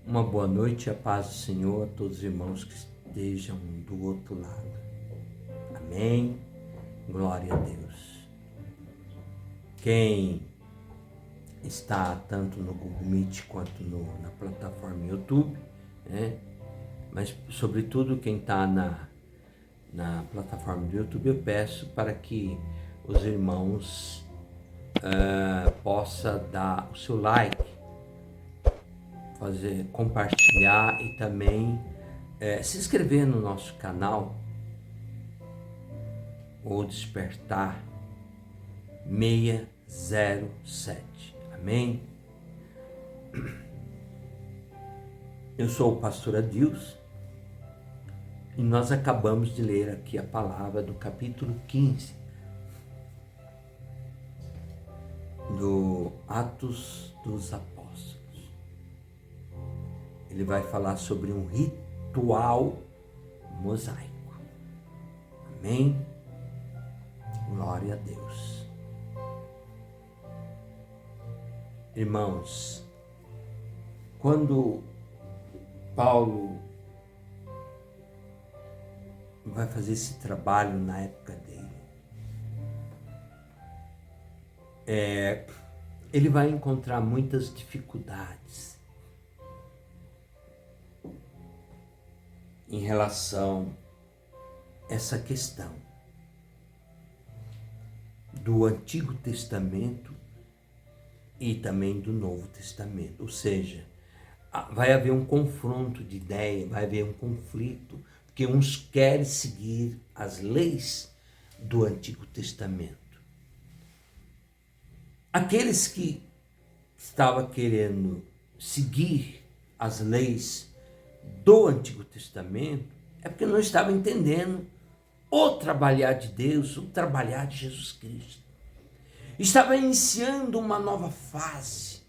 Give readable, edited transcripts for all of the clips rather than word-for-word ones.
Uma boa noite, a paz do Senhor a todos os irmãos que estejam do outro lado. Amém. Glória a Deus. Quem está tanto no Google Meet quanto na plataforma YouTube, né? Mas sobretudo quem está na plataforma do YouTube, eu peço para que os irmãos possam dar o seu like, compartilhar e também se inscrever no nosso canal, o Despertar 607. Amém? Eu sou o pastor Adilson e nós acabamos de ler aqui a palavra do capítulo 15 do Atos dos Apóstolos. Ele vai falar sobre um ritual mosaico. Amém? Glória a Deus. Irmãos, quando Paulo vai fazer esse trabalho na época dele, ele vai encontrar muitas dificuldades em relação a essa questão do Antigo Testamento e também do Novo Testamento. Ou seja, vai haver um confronto de ideia, vai haver um conflito, porque uns querem seguir as leis do Antigo Testamento. Aqueles que estavam querendo seguir as leis do Antigo Testamento é porque não estavam entendendo o trabalhar de Deus, o trabalhar de Jesus Cristo. Estava iniciando uma nova fase,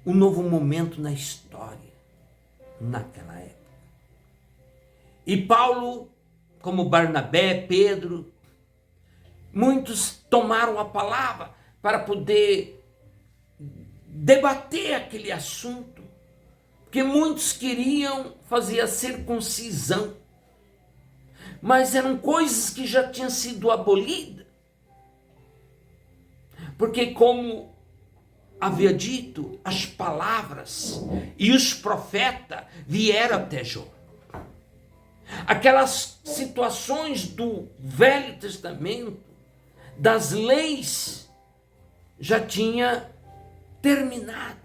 um novo momento na história, naquela época. E Paulo, como Barnabé, Pedro, muitos tomaram a palavra para poder debater aquele assunto, porque muitos queriam fazer a circuncisão, mas eram coisas que já tinham sido abolidas, porque como havia dito, as palavras e os profetas vieram até Jó. Aquelas situações do Velho Testamento, das leis, já tinha terminado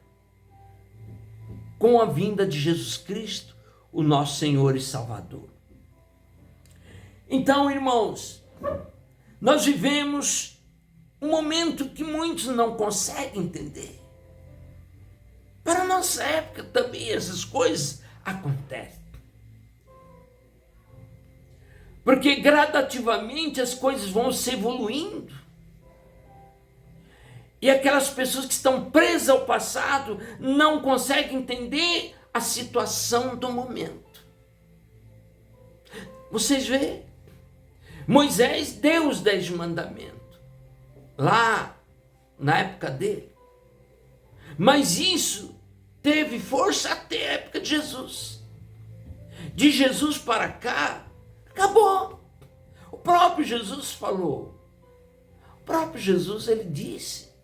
com a vinda de Jesus Cristo, o nosso Senhor e Salvador. Então, irmãos, nós vivemos um momento que muitos não conseguem entender. Para a nossa época também essas coisas acontecem. Porque gradativamente as coisas vão se evoluindo. E aquelas pessoas que estão presas ao passado não conseguem entender a situação do momento. Vocês veem? Moisés deu os 10 mandamentos lá na época dele. Mas isso teve força até a época de Jesus. De Jesus para cá, acabou. O próprio Jesus falou. O próprio Jesus, ele disse: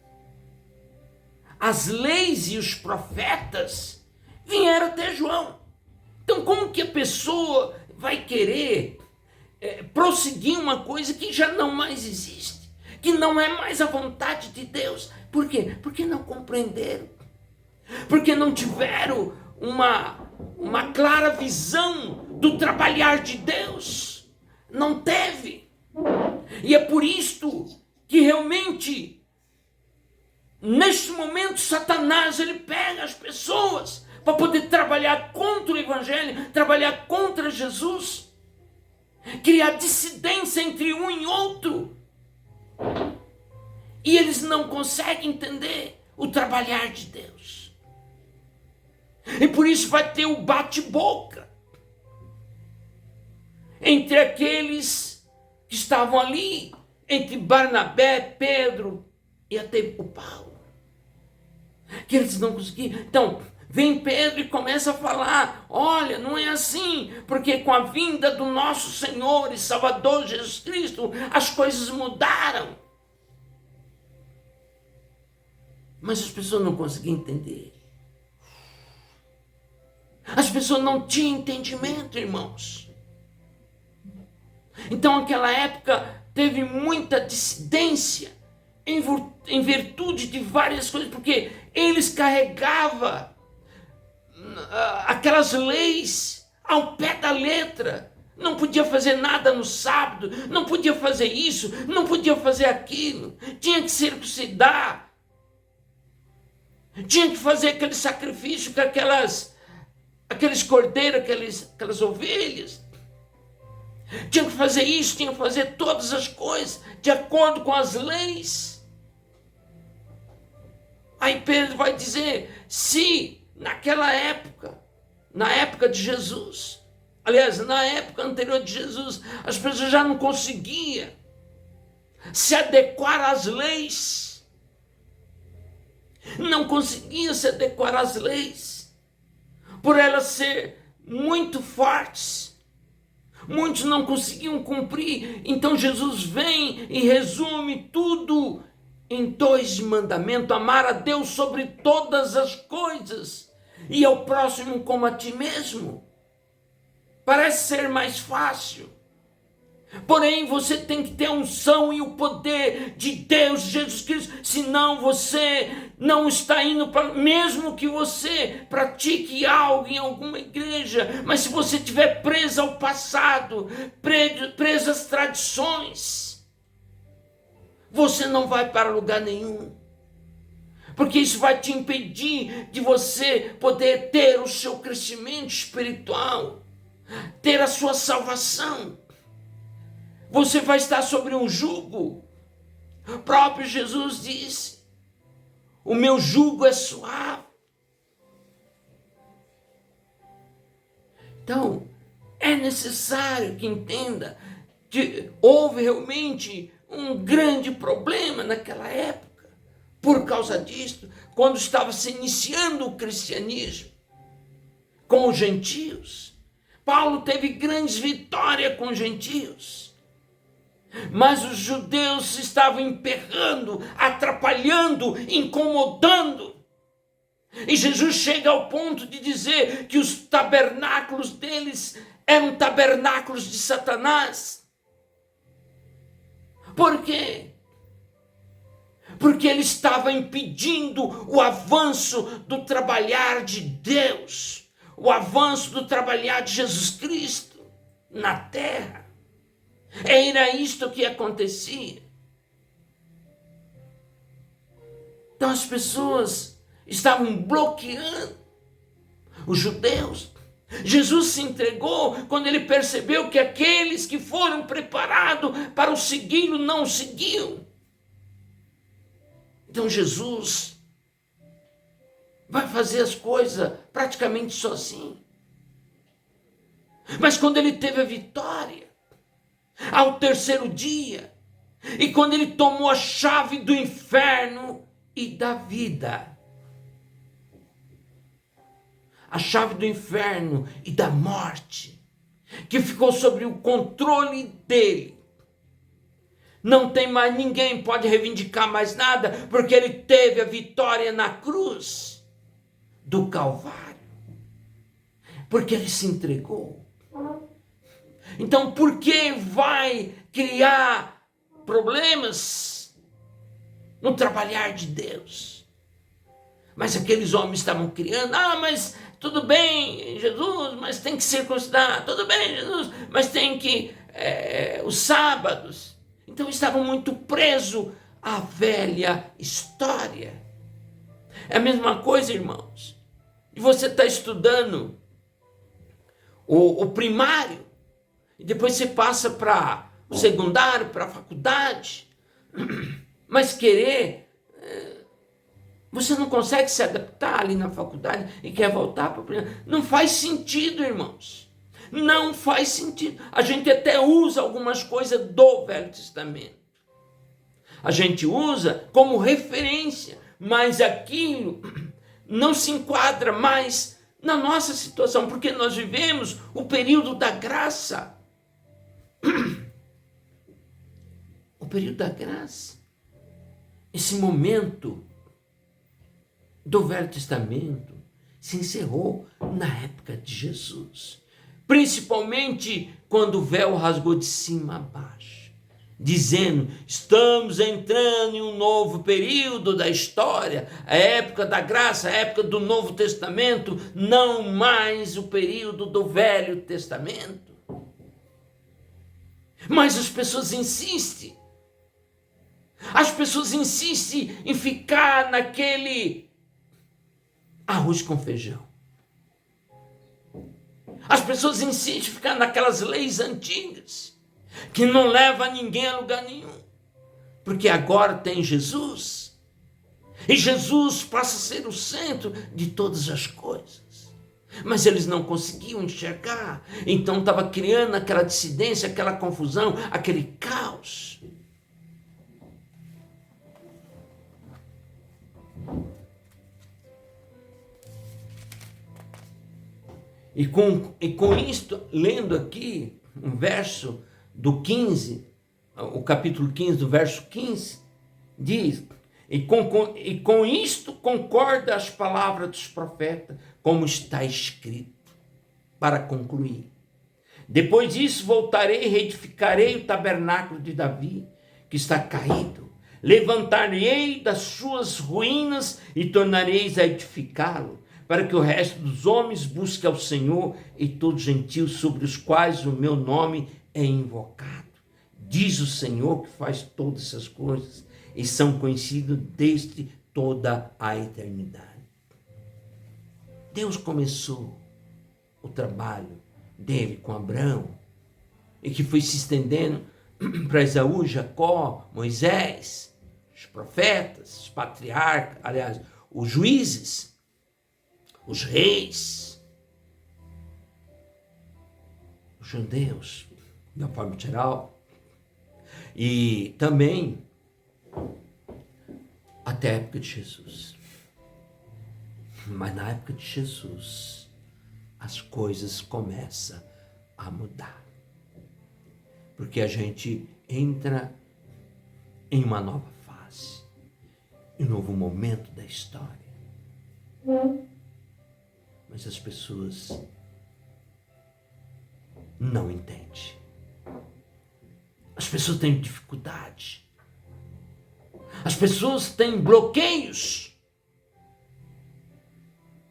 as leis e os profetas vieram até João. Então como que a pessoa vai querer prosseguir uma coisa que já não mais existe? Que não é mais a vontade de Deus. Por quê? Porque não compreenderam. Porque não tiveram uma clara visão do trabalhar de Deus. Não teve. E é por isto que realmente, neste momento, Satanás ele pega as pessoas para poder trabalhar contra o Evangelho, trabalhar contra Jesus, criar dissidência entre um e outro. E eles não conseguem entender o trabalhar de Deus. E por isso vai ter o bate-boca entre aqueles que estavam ali, entre Barnabé, Pedro e até o Paulo. Que eles não conseguiam. Então, Vem Pedro e começa a falar: olha, não é assim, porque com a vinda do nosso Senhor e Salvador Jesus Cristo, as coisas mudaram. Mas as pessoas não conseguiam entender. As pessoas não tinham entendimento, irmãos. Então, naquela época, teve muita dissidência em virtude de várias coisas, porque eles carregavam aquelas leis ao pé da letra. Não podia fazer nada no sábado, não podia fazer isso, não podia fazer aquilo, tinha que circuncidar, tinha que fazer aquele sacrifício com aqueles cordeiros, aquelas ovelhas. Tinha que fazer isso, tinha que fazer todas as coisas de acordo com as leis. Aí Pedro vai dizer: se naquela época, na época de Jesus, aliás, na época anterior de Jesus, as pessoas já não conseguiam se adequar às leis, não conseguiam se adequar às leis, por elas ser muito fortes. Muitos não conseguiam cumprir. Então Jesus vem e resume tudo em 2 mandamentos: amar a Deus sobre todas as coisas e ao próximo como a ti mesmo. Parece ser mais fácil. Porém, você tem que ter a unção e o poder de Deus, Jesus Cristo, senão você não está indo para, mesmo que você pratique algo em alguma igreja, mas se você estiver preso ao passado, preso às tradições, você não vai para lugar nenhum, porque isso vai te impedir de você poder ter o seu crescimento espiritual, ter a sua salvação. Você vai estar sobre um jugo. O próprio Jesus disse: o meu jugo é suave. Então, é necessário que entenda que houve realmente um grande problema naquela época, por causa disso, quando estava se iniciando o cristianismo com os gentios. Paulo teve grandes vitórias com os gentios. Mas os judeus estavam emperrando, atrapalhando, incomodando. E Jesus chega ao ponto de dizer que os tabernáculos deles eram tabernáculos de Satanás. Por quê? Porque ele estava impedindo o avanço do trabalhar de Deus, o avanço do trabalhar de Jesus Cristo na terra. Era isto que acontecia. Então as pessoas estavam bloqueando os judeus. Jesus se entregou quando ele percebeu que aqueles que foram preparados para o segui-lo não o seguiam. Então Jesus vai fazer as coisas praticamente sozinho. Mas quando ele teve a vitória, ao terceiro dia, e quando ele tomou a chave do inferno e da vida, a chave do inferno e da morte, que ficou sob o controle dele, não tem mais ninguém, pode reivindicar mais nada, porque ele teve a vitória na cruz do Calvário, porque ele se entregou. Então, por que vai criar problemas no trabalhar de Deus? Mas aqueles homens estavam criando: mas tudo bem, Jesus, mas tem que circuncidar. Tudo bem, Jesus, mas tem que os sábados. Então, estavam muito presos à velha história. É a mesma coisa, irmãos. E você está estudando o primário, e depois você passa para o secundário, para a faculdade, mas você não consegue se adaptar ali na faculdade e quer voltar para o primário. Não faz sentido, irmãos. Não faz sentido. A gente até usa algumas coisas do Velho Testamento. A gente usa como referência, mas aquilo não se enquadra mais na nossa situação, porque nós vivemos o período da graça. O período da graça. Esse momento do Velho Testamento se encerrou na época de Jesus. Principalmente quando o véu rasgou de cima a baixo, dizendo: estamos entrando em um novo período da história, a época da graça, a época do Novo Testamento, não mais o período do Velho Testamento. Mas as pessoas insistem. As pessoas insistem em ficar naquele arroz com feijão. As pessoas insistem em ficar naquelas leis antigas, que não levam ninguém a lugar nenhum. Porque agora tem Jesus. E Jesus passa a ser o centro de todas as coisas. Mas eles não conseguiam enxergar. Então estava criando aquela dissidência, aquela confusão, aquele caos. E com isto, lendo aqui um verso do 15, o capítulo 15, do verso 15, diz: e com isto concorda as palavras dos profetas, como está escrito, para concluir. Depois disso voltarei e reedificarei o tabernáculo de Davi, que está caído. Levantarei das suas ruínas e tornareis a edificá-lo, para que o resto dos homens busque ao Senhor e todos os gentios sobre os quais o meu nome é invocado. Diz o Senhor que faz todas essas coisas e são conhecidos desde toda a eternidade. Deus começou o trabalho dele com Abraão e que foi se estendendo para Esaú, Jacó, Moisés, os profetas, os patriarcas, aliás, os juízes, os reis, os judeus, de uma forma geral, e também até a época de Jesus. Mas na época de Jesus, as coisas começam a mudar. Porque a gente entra em uma nova fase, em um novo momento da história. Mas as pessoas não entendem. As pessoas têm dificuldade. As pessoas têm bloqueios.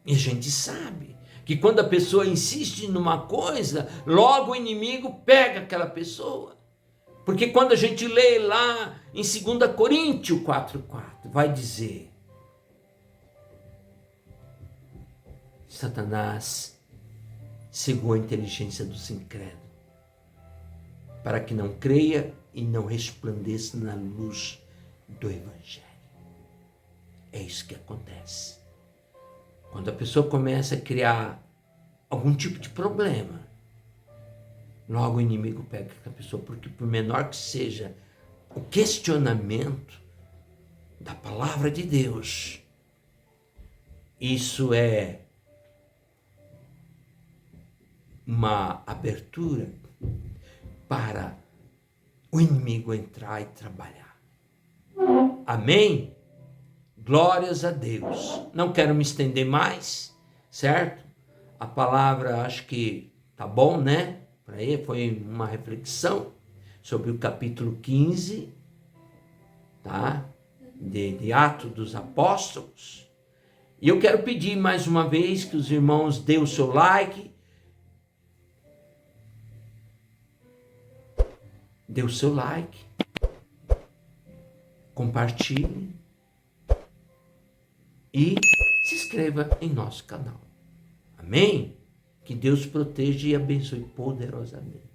E a gente sabe que quando a pessoa insiste numa coisa, logo o inimigo pega aquela pessoa. Porque quando a gente lê lá em 2 Coríntios 4,4, vai dizer: Satanás cegou a inteligência dos incrédulos, para que não creia e não resplandeça na luz do Evangelho. É isso que acontece. Quando a pessoa começa a criar algum tipo de problema, logo o inimigo pega aquela pessoa, porque por menor que seja o questionamento da palavra de Deus, isso é uma abertura para o inimigo entrar e trabalhar. Amém? Glórias a Deus. Não quero me estender mais, certo? A palavra acho que tá bom, né? Para ele foi uma reflexão sobre o capítulo 15, tá? De Atos dos Apóstolos. E eu quero pedir mais uma vez que os irmãos dêem o seu like, dê o seu like, compartilhe e se inscreva em nosso canal. Amém? Que Deus proteja e abençoe poderosamente.